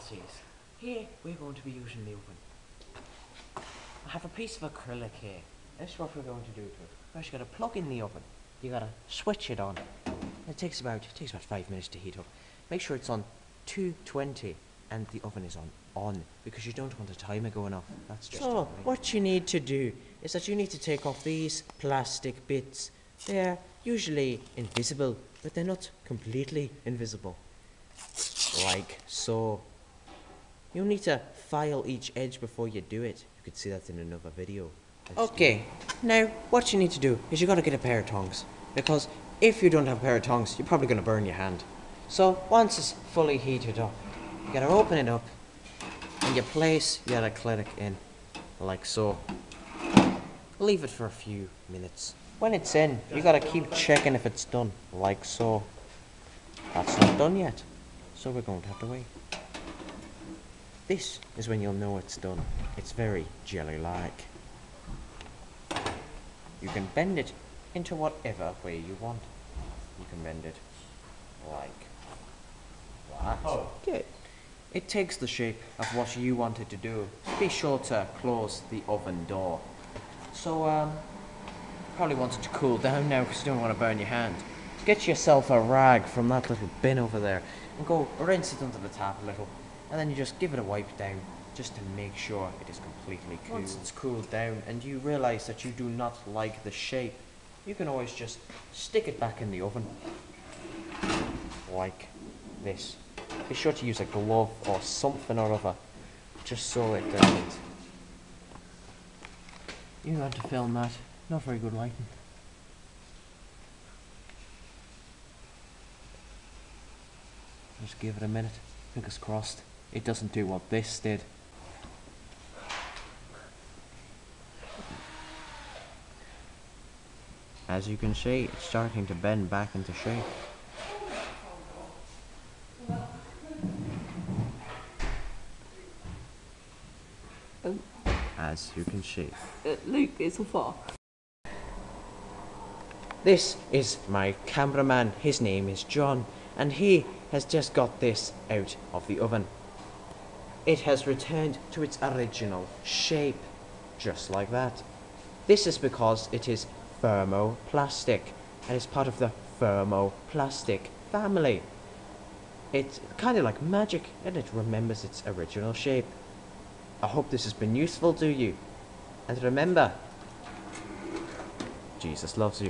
lassies. Here we're going to be using the oven. I have a piece of acrylic here. This is what we're going to do to it. First you gotta plug in the oven. You gotta switch it on. It takes about 5 minutes to heat up. Make sure it's on 220 and the oven is on because you don't want the timer going off. That's just so what you need to do is that you need to take off these plastic bits. They're usually invisible, but they're not completely invisible. Like so. You'll need to file each edge before you do it. You could see that in another video. Okay, now what you need to do is you gotta get a pair of tongs, because if you don't have a pair of tongs, you're probably gonna burn your hand. So once it's fully heated up, you gotta open it up and you place your acrylic in, like so. Leave it for a few minutes. When it's in, you gotta keep checking if it's done, like so. That's not done yet, so we're going to have to wait. This is when you'll know it's done. It's very jelly-like. You can bend it into whatever way you want. You can bend it like that. Oh. Good. It takes the shape of what you want it to do. Be sure to close the oven door. So, probably want it to cool down now because you don't want to burn your hand. Get yourself a rag from that little bin over there and go rinse it under the tap a little. And then you just give it a wipe down just to make sure it is completely cool. Once it's cooled down and you realise that you do not like the shape, you can always just stick it back in the oven. Like this. Be sure to use a glove or something or other, just so it doesn't. You had to film that. Not very good lighting. Just give it a minute. Fingers crossed. It doesn't do what this did. As you can see, it's starting to bend back into shape. As you can see. Luke, it's so far. This is my cameraman. His name is John, and he has just got this out of the oven. It has returned to its original shape, just like that. This is because it is thermoplastic, and it's part of the thermoplastic family. It's kind of like magic, and it remembers its original shape. I hope this has been useful to you. And remember, Jesus loves you.